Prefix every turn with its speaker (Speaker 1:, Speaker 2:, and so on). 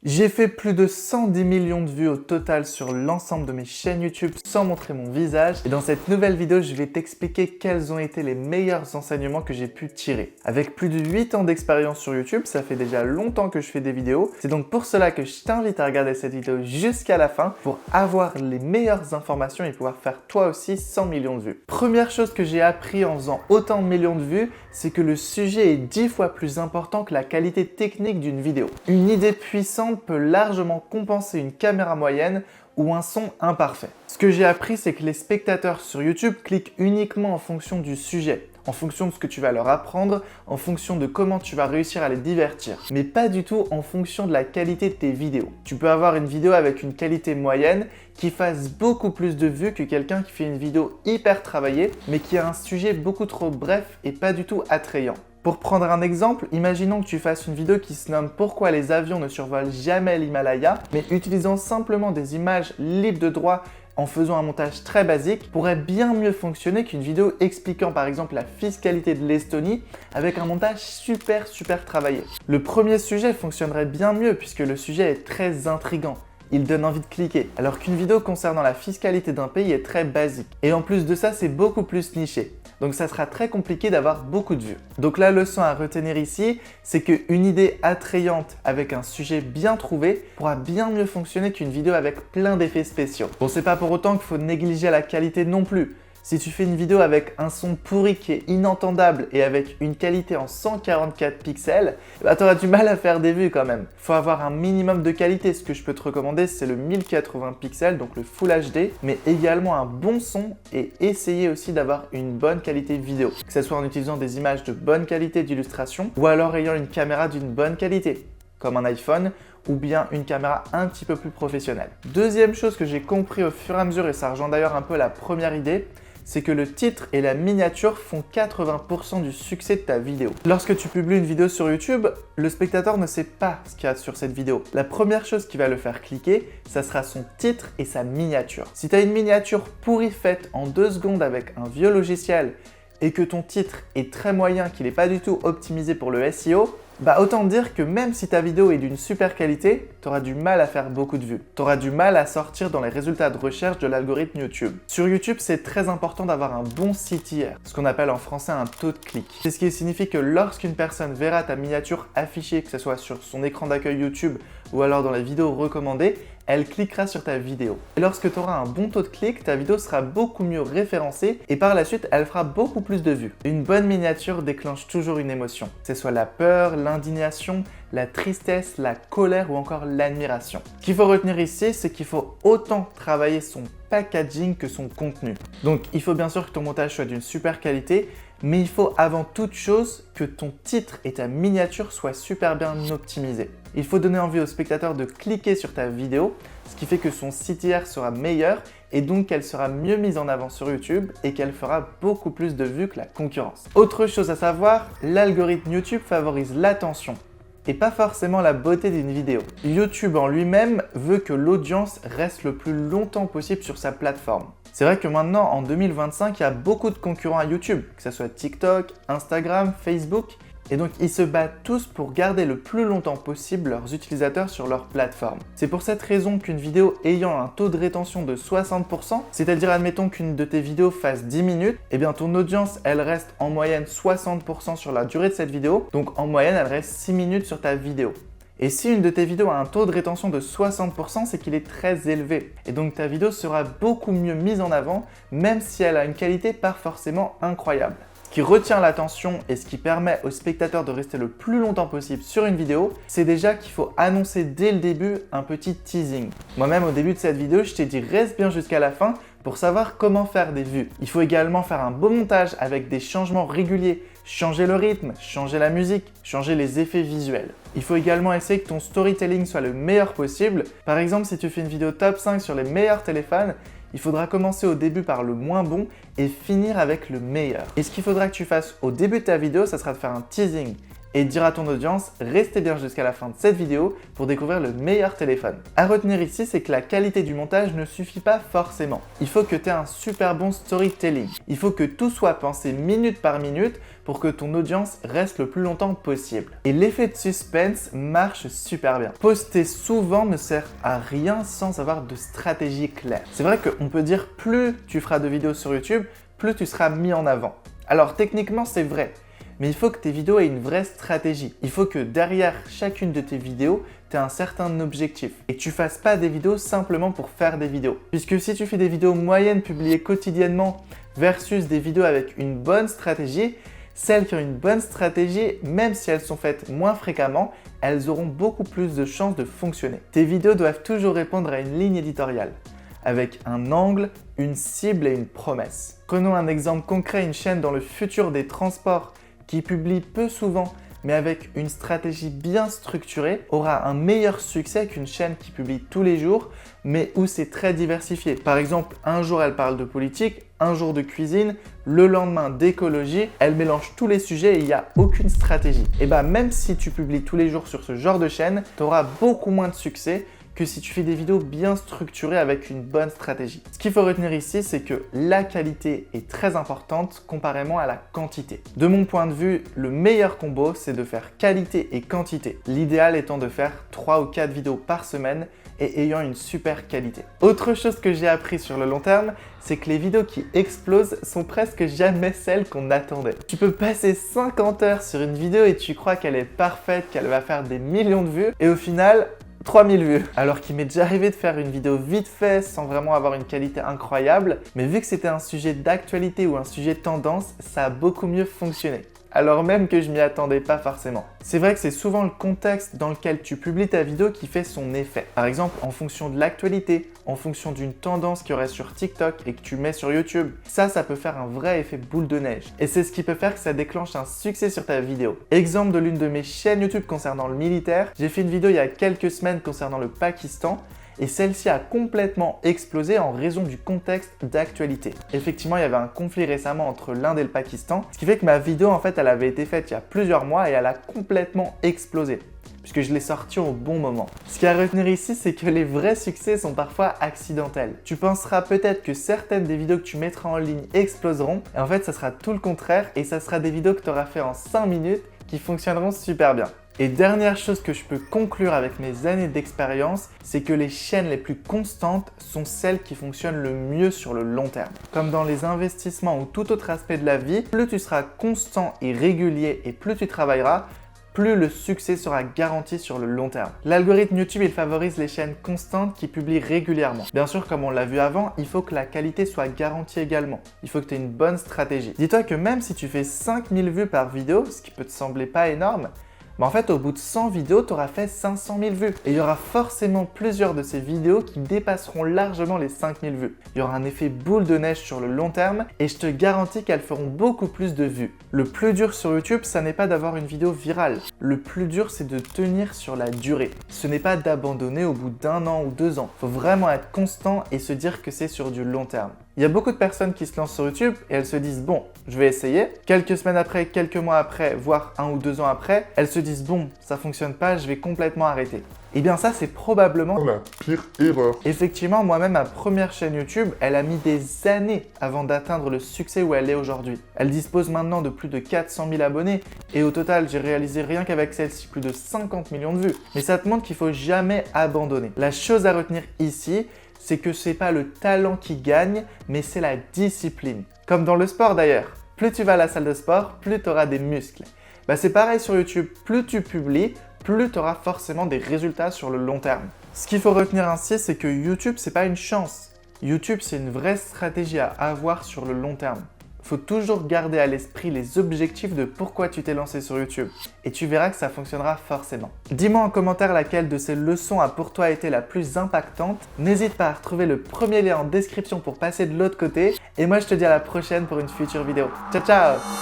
Speaker 1: J'ai fait plus de 110 millions de vues au total sur l'ensemble de mes chaînes YouTube sans montrer mon visage. Et dans cette nouvelle vidéo, je vais t'expliquer quels ont été les meilleurs enseignements que j'ai pu tirer. Avec plus de 8 ans d'expérience sur YouTube, ça fait déjà longtemps que je fais des vidéos. C'est donc pour cela que je t'invite à regarder cette vidéo jusqu'à la fin pour avoir les meilleures informations et pouvoir faire toi aussi 100 millions de vues. Première chose que j'ai appris en faisant autant de millions de vues, c'est que le sujet est 10 fois plus important que la qualité technique d'une vidéo. Une idée puissante peut largement compenser une caméra moyenne ou un son imparfait. Ce que j'ai appris, c'est que les spectateurs sur YouTube cliquent uniquement en fonction du sujet, en fonction de ce que tu vas leur apprendre, en fonction de comment tu vas réussir à les divertir, mais pas du tout en fonction de la qualité de tes vidéos. Tu peux avoir une vidéo avec une qualité moyenne qui fasse beaucoup plus de vues que quelqu'un qui fait une vidéo hyper travaillée, mais qui a un sujet beaucoup trop bref et pas du tout attrayant. Pour prendre un exemple, imaginons que tu fasses une vidéo qui se nomme « Pourquoi les avions ne survolent jamais l'Himalaya », mais utilisant simplement des images libres de droit en faisant un montage très basique, pourrait bien mieux fonctionner qu'une vidéo expliquant par exemple la fiscalité de l'Estonie avec un montage super travaillé. Le premier sujet fonctionnerait bien mieux puisque le sujet est très intriguant. Il donne envie de cliquer, alors qu'une vidéo concernant la fiscalité d'un pays est très basique. Et en plus de ça, c'est beaucoup plus niché. Donc ça sera très compliqué d'avoir beaucoup de vues. Donc la leçon à retenir ici, c'est qu'une idée attrayante avec un sujet bien trouvé pourra bien mieux fonctionner qu'une vidéo avec plein d'effets spéciaux. Bon, c'est pas pour autant qu'il faut négliger la qualité non plus. Si tu fais une vidéo avec un son pourri qui est inentendable et avec une qualité en 144 pixels, bah t'auras du mal à faire des vues quand même. Faut avoir un minimum de qualité. Ce que je peux te recommander, c'est le 1080 pixels, donc le Full HD, mais également un bon son et essayer aussi d'avoir une bonne qualité vidéo. Que ce soit en utilisant des images de bonne qualité d'illustration ou alors ayant une caméra d'une bonne qualité, comme un iPhone ou bien une caméra un petit peu plus professionnelle. Deuxième chose que j'ai compris au fur et à mesure, et ça rejoint d'ailleurs un peu la première idée, c'est que le titre et la miniature font 80% du succès de ta vidéo. Lorsque tu publies une vidéo sur YouTube, le spectateur ne sait pas ce qu'il y a sur cette vidéo. La première chose qui va le faire cliquer, ça sera son titre et sa miniature. Si tu as une miniature pourrie faite en 2 secondes avec un vieux logiciel et que ton titre est très moyen, qu'il n'est pas du tout optimisé pour le SEO, bah autant dire que même si ta vidéo est d'une super qualité, tu auras du mal à faire beaucoup de vues. Tu auras du mal à sortir dans les résultats de recherche de l'algorithme YouTube. Sur YouTube, c'est très important d'avoir un bon CTR, ce qu'on appelle en français un taux de clic. C'est ce qui signifie que lorsqu'une personne verra ta miniature affichée, que ce soit sur son écran d'accueil YouTube ou alors dans les vidéos recommandées, elle cliquera sur ta vidéo. Et lorsque tu auras un bon taux de clic, ta vidéo sera beaucoup mieux référencée et par la suite, elle fera beaucoup plus de vues. Une bonne miniature déclenche toujours une émotion, que ce soit la peur, l'indignation, la tristesse, la colère ou encore l'admiration. Ce qu'il faut retenir ici, c'est qu'il faut autant travailler son packaging que son contenu. Donc il faut bien sûr que ton montage soit d'une super qualité, mais il faut avant toute chose que ton titre et ta miniature soient super bien optimisés. Il faut donner envie au spectateur de cliquer sur ta vidéo, ce qui fait que son CTR sera meilleur et donc qu'elle sera mieux mise en avant sur YouTube et qu'elle fera beaucoup plus de vues que la concurrence. Autre chose à savoir, l'algorithme YouTube favorise l'attention et pas forcément la beauté d'une vidéo. YouTube en lui-même veut que l'audience reste le plus longtemps possible sur sa plateforme. C'est vrai que maintenant, en 2025, il y a beaucoup de concurrents à YouTube, que ce soit TikTok, Instagram, Facebook, et donc ils se battent tous pour garder le plus longtemps possible leurs utilisateurs sur leur plateforme. C'est pour cette raison qu'une vidéo ayant un taux de rétention de 60%, c'est-à-dire admettons qu'une de tes vidéos fasse 10 minutes, et bien ton audience elle reste en moyenne 60% sur la durée de cette vidéo, donc en moyenne elle reste 6 minutes sur ta vidéo. Et si une de tes vidéos a un taux de rétention de 60%, c'est qu'il est très élevé. Et donc ta vidéo sera beaucoup mieux mise en avant, même si elle a une qualité pas forcément incroyable. Ce qui retient l'attention et ce qui permet aux spectateurs de rester le plus longtemps possible sur une vidéo, c'est déjà qu'il faut annoncer dès le début un petit teasing. Moi-même au début de cette vidéo, je t'ai dit reste bien jusqu'à la fin pour savoir comment faire des vues. Il faut également faire un beau montage avec des changements réguliers, changer le rythme, changer la musique, changer les effets visuels. Il faut également essayer que ton storytelling soit le meilleur possible. Par exemple, si tu fais une vidéo top 5 sur les meilleurs téléphones, il faudra commencer au début par le moins bon et finir avec le meilleur. Et ce qu'il faudra que tu fasses au début de ta vidéo, ça sera de faire un teasing et dire à ton audience, restez bien jusqu'à la fin de cette vidéo pour découvrir le meilleur téléphone. À retenir ici, c'est que la qualité du montage ne suffit pas forcément. Il faut que tu aies un super bon storytelling. Il faut que tout soit pensé minute par minute pour que ton audience reste le plus longtemps possible. Et l'effet de suspense marche super bien. Poster souvent ne sert à rien sans avoir de stratégie claire. C'est vrai qu'on peut dire plus tu feras de vidéos sur YouTube, plus tu seras mis en avant. Alors techniquement c'est vrai. Mais il faut que tes vidéos aient une vraie stratégie. Il faut que derrière chacune de tes vidéos, tu aies un certain objectif. Et tu fasses pas des vidéos simplement pour faire des vidéos. Puisque si tu fais des vidéos moyennes publiées quotidiennement versus des vidéos avec une bonne stratégie, celles qui ont une bonne stratégie, même si elles sont faites moins fréquemment, elles auront beaucoup plus de chances de fonctionner. Tes vidéos doivent toujours répondre à une ligne éditoriale, avec un angle, une cible et une promesse. Prenons un exemple concret, une chaîne dans le futur des transports qui publie peu souvent mais avec une stratégie bien structurée aura un meilleur succès qu'une chaîne qui publie tous les jours mais où c'est très diversifié. Par exemple, un jour elle parle de politique, un jour de cuisine, le lendemain d'écologie, elle mélange tous les sujets et il n'y a aucune stratégie. Et bah même si tu publies tous les jours sur ce genre de chaîne, tu auras beaucoup moins de succès que si tu fais des vidéos bien structurées avec une bonne stratégie. Ce qu'il faut retenir ici, c'est que la qualité est très importante comparément à la quantité. De mon point de vue, le meilleur combo, c'est de faire qualité et quantité. L'idéal étant de faire 3 ou 4 vidéos par semaine et ayant une super qualité. Autre chose que j'ai appris sur le long terme, c'est que les vidéos qui explosent sont presque jamais celles qu'on attendait. Tu peux passer 50 heures sur une vidéo et tu crois qu'elle est parfaite, qu'elle va faire des millions de vues et au final, 3000 vues. Alors qu'il m'est déjà arrivé de faire une vidéo vite fait sans vraiment avoir une qualité incroyable, mais vu que c'était un sujet d'actualité ou un sujet tendance, ça a beaucoup mieux fonctionné. Alors même que je m'y attendais pas forcément. C'est vrai que c'est souvent le contexte dans lequel tu publies ta vidéo qui fait son effet. Par exemple, en fonction de l'actualité, en fonction d'une tendance qu'il y aurait sur TikTok et que tu mets sur YouTube. Ça peut faire un vrai effet boule de neige. Et c'est ce qui peut faire que ça déclenche un succès sur ta vidéo. Exemple de l'une de mes chaînes YouTube concernant le militaire, j'ai fait une vidéo il y a quelques semaines concernant le Pakistan. Et celle-ci a complètement explosé en raison du contexte d'actualité. Effectivement, il y avait un conflit récemment entre l'Inde et le Pakistan, ce qui fait que ma vidéo, en fait, elle avait été faite il y a plusieurs mois et elle a complètement explosé, puisque je l'ai sortie au bon moment. Ce qu'il y a à retenir ici, c'est que les vrais succès sont parfois accidentels. Tu penseras peut-être que certaines des vidéos que tu mettras en ligne exploseront, et en fait, ça sera tout le contraire, et ça sera des vidéos que tu auras fait en 5 minutes qui fonctionneront super bien. Et dernière chose que je peux conclure avec mes années d'expérience, c'est que les chaînes les plus constantes sont celles qui fonctionnent le mieux sur le long terme. Comme dans les investissements ou tout autre aspect de la vie, plus tu seras constant et régulier et plus tu travailleras, plus le succès sera garanti sur le long terme. L'algorithme YouTube, il favorise les chaînes constantes qui publient régulièrement. Bien sûr, comme on l'a vu avant, il faut que la qualité soit garantie également. Il faut que tu aies une bonne stratégie. Dis-toi que même si tu fais 5000 vues par vidéo, ce qui peut te sembler pas énorme, mais en fait, au bout de 100 vidéos, tu auras fait 500 000 vues. Et il y aura forcément plusieurs de ces vidéos qui dépasseront largement les 5000 vues. Il y aura un effet boule de neige sur le long terme et je te garantis qu'elles feront beaucoup plus de vues. Le plus dur sur YouTube, ça n'est pas d'avoir une vidéo virale. Le plus dur, c'est de tenir sur la durée. Ce n'est pas d'abandonner au bout d'1 an ou 2 ans. Il faut vraiment être constant et se dire que c'est sur du long terme. Il y a beaucoup de personnes qui se lancent sur YouTube et elles se disent bon, je vais essayer. Quelques semaines après, quelques mois après, voire 1 ou 2 ans après, elles se disent bon, ça fonctionne pas, je vais complètement arrêter. Et bien ça, c'est probablement
Speaker 2: la pire erreur.
Speaker 1: Effectivement, moi-même, ma première chaîne YouTube, elle a mis des années avant d'atteindre le succès où elle est aujourd'hui. Elle dispose maintenant de plus de 400 000 abonnés et au total, j'ai réalisé rien qu'avec celle-ci plus de 50 millions de vues. Mais ça te montre qu'il faut jamais abandonner. La chose à retenir ici, c'est que c'est pas le talent qui gagne, mais c'est la discipline. Comme dans le sport d'ailleurs. Plus tu vas à la salle de sport, plus tu auras des muscles. C'est pareil sur YouTube. Plus tu publies, plus tu auras forcément des résultats sur le long terme. Ce qu'il faut retenir ainsi, c'est que YouTube, c'est pas une chance. YouTube, c'est une vraie stratégie à avoir sur le long terme. Faut toujours garder à l'esprit les objectifs de pourquoi tu t'es lancé sur YouTube et tu verras que ça fonctionnera forcément. Dis-moi en commentaire laquelle de ces leçons a pour toi été la plus impactante. N'hésite pas à retrouver le premier lien en description pour passer de l'autre côté et moi je te dis à la prochaine pour une future vidéo. Ciao ciao!